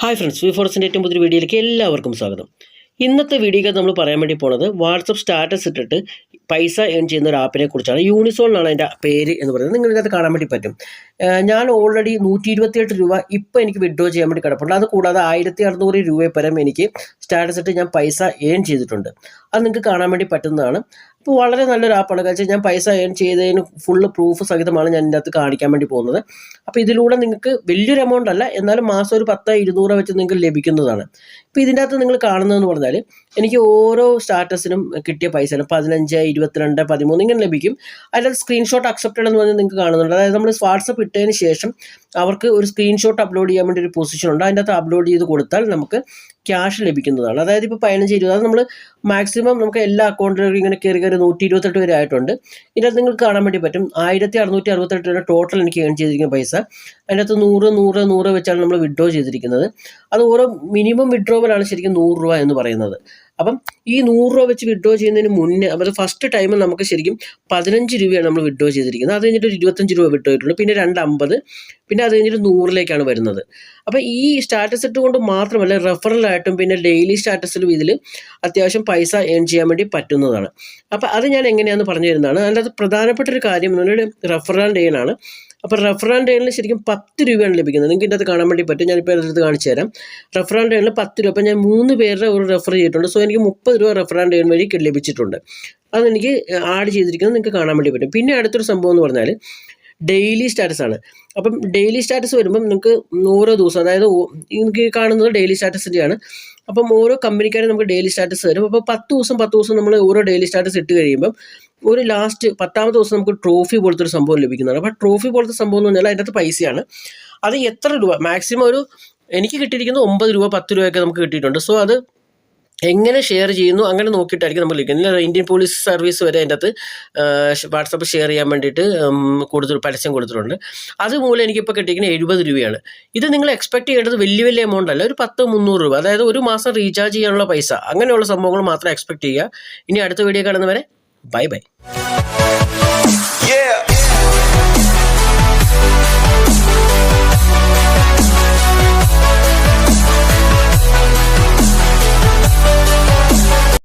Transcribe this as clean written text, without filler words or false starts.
Hi friends, V4Sൻ്റെ ഏറ്റവും പുതിയ വീഡിയോയിലേക്ക് എല്ലാവർക്കും സ്വാഗതം. ഇന്നത്തെ വീഡിയോയ്ക്ക് നമ്മൾ പറയാൻ വേണ്ടി പോകുന്നത് വാട്സപ്പ് സ്റ്റാറ്റസ് ഇട്ടിട്ട് പൈസ ഏൺ ചെയ്യുന്ന ഒരു ആപ്പിനെ കുറിച്ചാണ്. യൂണിസോൺ എന്നാണ് അതിൻ്റെ പേര് എന്ന് പറയുന്നത്. നിങ്ങൾ ഇതിനകത്ത് കാണാൻ വേണ്ടി പറ്റും. ഞാൻ ഓൾറെഡി 128 രൂപ ഇപ്പോൾ എനിക്ക് വിഡ്രോ ചെയ്യാൻ വേണ്ടി കിടപ്പുണ്ട്. അത് കൂടാതെ 1600 രൂപ പരം എനിക്ക് സ്റ്റാറ്റസ് ഇട്ട് ഞാൻ പൈസ ഏൺ ചെയ്തിട്ടുണ്ട്. അത് നിങ്ങൾക്ക് കാണാൻ വേണ്ടി പറ്റുന്നതാണ്. അപ്പോൾ വളരെ നല്ലൊരു ആപ്പാണ്. കാരണം ഞാൻ പൈസ ഏൺ ചെയ്തതിന് ഫുള്ള് പ്രൂഫ് സഹിതമാണ് ഞാൻ ഇതിനകത്ത് കാണിക്കാൻ വേണ്ടി പോകുന്നത്. അപ്പോൾ ഇതിലൂടെ നിങ്ങൾക്ക് വലിയൊരു എമൗണ്ട് അല്ല, എന്നാലും മാസം ഒരു 10-200 വെച്ച് നിങ്ങൾക്ക് ലഭിക്കുന്നതാണ്. ഇപ്പോൾ ഇതിൻ്റെ അകത്ത് നിങ്ങൾ കാണുന്നതെന്ന് പറഞ്ഞാൽ എനിക്ക് ഓരോ സ്റ്റാറ്റസിനും കിട്ടിയ പൈസ 15, 22, 13 ഇങ്ങനെ ലഭിക്കും. അതിനകത്ത് സ്ക്രീൻഷോട്ട് അക്സെപ്റ്റഡ് എന്ന് പറഞ്ഞാൽ നിങ്ങൾക്ക് കാണുന്നുണ്ട്. അതായത് നമ്മൾ വാട്സപ്പ് ഇട്ടതിന് ശേഷം അവർക്ക് ഒരു സ്ക്രീൻഷോട്ട് അപ്ലോഡ് ചെയ്യാൻ വേണ്ടി ഒരു പൊസിഷൻ ഉണ്ട്. അതിൻ്റെ അകത്ത് അപ്ലോഡ് ചെയ്ത് കൊടുത്താൽ നമുക്ക് ക്യാഷ് ലഭിക്കുന്നതാണ്. അതായത് ഇപ്പോൾ 15-20 അത് നമ്മൾ മാക്സിമം നമുക്ക് എല്ലാ അക്കൗണ്ടിലും ഇങ്ങനെ കയറി 128 വരെ ആയിട്ടുണ്ട്. ഇതിനകത്ത് നിങ്ങൾക്ക് കാണാൻ വേണ്ടി പറ്റും 1668 രൂപ ടോട്ടൽ എനിക്ക് ഏൺ ചെയ്തിരിക്കുന്ന പൈസ. അതിനകത്ത് 100 വെച്ചാണ് നമ്മൾ വിഡ്രോ ചെയ്തിരിക്കുന്നത്. അത് ഓരോ മിനിമം വിഡ്രോവലാണ് ശരിക്കും 100 രൂപ എന്ന് പറയുന്നത്. അപ്പം ഈ 100 രൂപ വെച്ച് വിഡ്രോ ചെയ്യുന്നതിന് മുന്നേ അത് ഫസ്റ്റ് ടൈം നമുക്ക് ശരിക്കും 15 രൂപയാണ് നമ്മൾ വിഡ്രോ ചെയ്തിരിക്കുന്നത്. അത് കഴിഞ്ഞിട്ട് ഒരു 25 രൂപ വിഡ്രോ ചെയ്തിട്ടുണ്ട്. പിന്നെ 250, പിന്നെ അത് കഴിഞ്ഞിട്ട് 100ലേക്കാണ് വരുന്നത്. അപ്പോൾ ഈ സ്റ്റാറ്റസ് ഇട്ടുകൊണ്ട് മാത്രമല്ല, റെഫറലായിട്ടും പിന്നെ ഡെയിലി സ്റ്റാറ്റസിലും ഇതിൽ അത്യാവശ്യം പൈസ ഏൺ ചെയ്യാൻ വേണ്ടി പറ്റുന്നതാണ്. അപ്പോൾ അത് ഞാൻ എങ്ങനെയാണെന്ന് പറഞ്ഞു തരുന്നതാണ്. അതിനകത്ത് പ്രധാനപ്പെട്ട ഒരു കാര്യം എന്ന് പറഞ്ഞാൽ റെഫറൽ ഡേയിലാണ്. അപ്പോൾ റെഫറൽ ഡേയിൽ ശരിക്കും 10 രൂപയാണ് ലഭിക്കുന്നത്. നിങ്ങൾക്ക് ഇതിനകത്ത് കാണാൻ വേണ്ടി പറ്റും. ഞാനിപ്പോൾ ഇതിനകത്ത് കാണിച്ചു തരാം. റെഫറൽ ഡേയിൽ 10 രൂപ. അപ്പോൾ ഞാൻ 3 പേരുടെ ഒരു റെഫർ ചെയ്തിട്ടുണ്ട്. സോ എനിക്ക് 30 രൂപ റെഫറൽ ഡേ വഴി ലഭിച്ചിട്ടുണ്ട്. അതെനിക്ക് ആഡ് ചെയ്തിരിക്കുന്നത് നിങ്ങൾക്ക് കാണാൻ വേണ്ടി പറ്റും. പിന്നെ അടുത്തൊരു സംഭവം എന്ന് പറഞ്ഞാൽ ഡെയിലി സ്റ്റാറ്റസ് ആണ്. അപ്പം ഡെയിലി സ്റ്റാറ്റസ് വരുമ്പം നിങ്ങൾക്ക് ഓരോ ദിവസം, അതായത് നിങ്ങൾക്ക് കാണുന്നത് ഡെയിലി സ്റ്റാറ്റസിൻ്റെയാണ്. അപ്പം ഓരോ കമ്പനിക്കാരും നമുക്ക് ഡെയിലി സ്റ്റാറ്റസ് വരും. അപ്പോൾ 10 ദിവസം നമ്മൾ ഓരോ ഡെയിലി സ്റ്റാറ്റസ് ഇട്ട് കഴിയുമ്പം ഒരു ലാസ്റ്റ് 10ാമത്തെ ദിവസം നമുക്ക് ട്രോഫി പോലത്തെ ഒരു സംഭവം ലഭിക്കുന്നതാണ്. അപ്പോൾ ട്രോഫി പോലത്തെ സംഭവം എന്ന് പറഞ്ഞാൽ അതിൻ്റെ അകത്ത് പൈസയാണ്. അത് എത്ര രൂപ മാക്സിമം എനിക്ക് കിട്ടിയിരിക്കുന്നത് 9 രൂപ 10 രൂപയൊക്കെ നമുക്ക് കിട്ടിയിട്ടുണ്ട്. സോ അത് എങ്ങനെ ഷെയർ ചെയ്യുന്നു അങ്ങനെ നോക്കിയിട്ടായിരിക്കും നമ്മൾ ലഭിക്കുന്നത്. ഇന്ത്യൻ പോലീസ് സർവീസ് വരെ അതിൻ്റെ അകത്ത് വാട്സപ്പ് ഷെയർ ചെയ്യാൻ വേണ്ടിയിട്ട് പരസ്യം കൊടുത്തിട്ടുണ്ട്. അതുമൂലം എനിക്കിപ്പോൾ കിട്ടിയിരിക്കുന്നത് 70 രൂപയാണ്. ഇത് നിങ്ങൾ എക്സ്പെക്ട് ചെയ്യേണ്ടത് വലിയ എമൗണ്ട് അല്ല, ഒരു 10-300 രൂപ, അതായത് ഒരു മാസം റീചാർജ് ചെയ്യാനുള്ള പൈസ, അങ്ങനെയുള്ള സംഭവങ്ങൾ മാത്രം എക്സ്പെക്ട് ചെയ്യുക. ഇനി അടുത്ത വീഡിയോ കാണുന്നവരെ ബൈ.